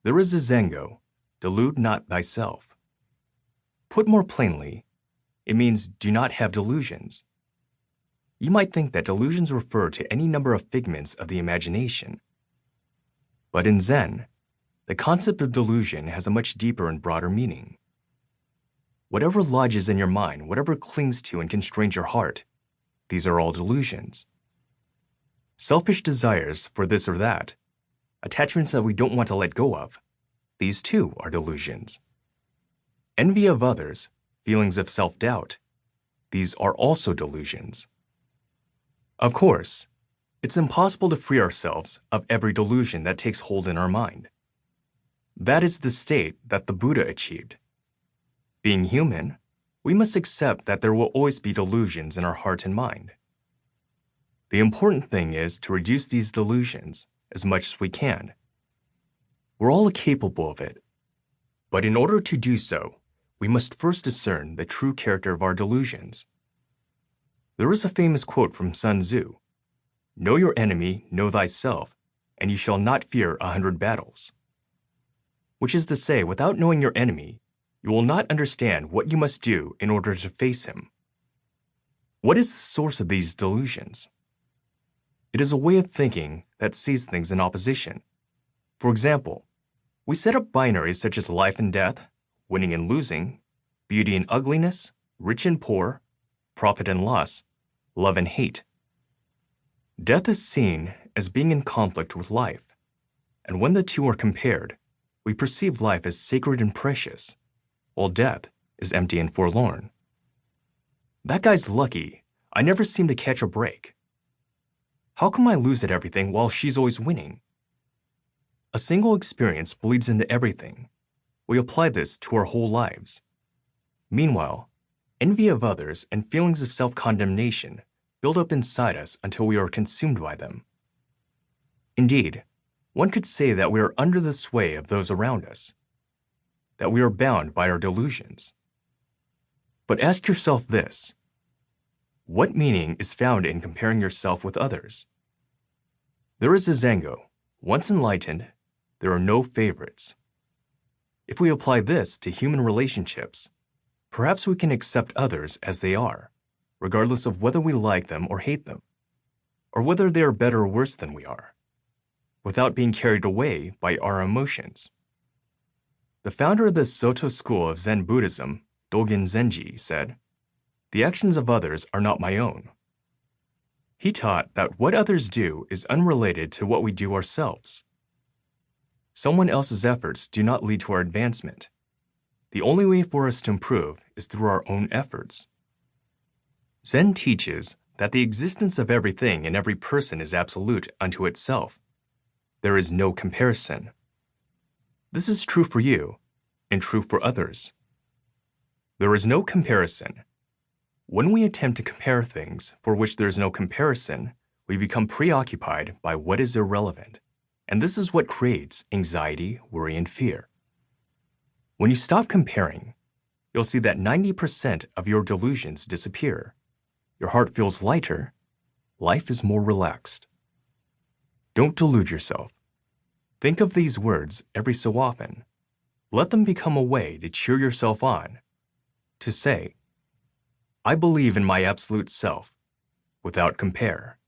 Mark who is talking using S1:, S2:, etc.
S1: There is a Zengo, delude not thyself. Put more plainly, it means do not have delusions. You might think that delusions refer to any number of figments of the imagination. But in Zen, the concept of delusion has a much deeper and broader meaning. Whatever lodges in your mind, whatever clings to and constrains your heart, these are all delusions. Selfish desires for this or that, attachments that we don't want to let go of, these too are delusions. Envy of others, feelings of self-doubt, these are also delusions. Of course, it's impossible to free ourselves of every delusion that takes hold in our mind. That is the state that the Buddha achieved. Being human, we must accept that there will always be delusions in our heart and mind. The important thing is to reduce these delusions as much as we can. We're all capable of it, but in order to do so, we must first discern the true character of our delusions. There is a famous quote from Sun Tzu, "Know your enemy, know thyself, and you shall not fear 100 battles." Which is to say, without knowing your enemy, you will not understand what you must do in order to face him. What is the source of these delusions? It is a way of thinking that sees things in opposition. For example, we set up binaries such as life and death, winning and losing, beauty and ugliness, rich and poor, profit and loss, love and hate. Death is seen as being in conflict with life, and when the two are compared, we perceive life as sacred and precious, while death is empty and forlorn. That guy's lucky. I never seem to catch a break. How come I lose at everything while she's always winning? A single experience bleeds into everything. We apply this to our whole lives. Meanwhile, envy of others and feelings of self-condemnation build up inside us until we are consumed by them. Indeed, one could say that we are under the sway of those around us, that we are bound by our delusions. But ask yourself this: what meaning is found in comparing yourself with others? There is a Zengo. Once enlightened, there are no favorites. If we apply this to human relationships, perhaps we can accept others as they are, regardless of whether we like them or hate them, or whether they are better or worse than we are, without being carried away by our emotions. The founder of the Soto school of Zen Buddhism, Dogen Zenji, said, "The actions of others are not my own." He taught that what others do is unrelated to what we do ourselves. Someone else's efforts do not lead to our advancement. The only way for us to improve is through our own efforts. Zen teaches that the existence of everything and every person is absolute unto itself. There is no comparison. This is true for you and true for others. There is no comparison. When we attempt to compare things for which there is no comparison, we become preoccupied by what is irrelevant, and this is what creates anxiety, worry, and fear. When you stop comparing, you'll see that 90% of your delusions disappear. Your heart feels lighter. Life is more relaxed. Don't delude yourself. Think of these words every so often. Let them become a way to cheer yourself on, to say, "I believe in my absolute self, without compare."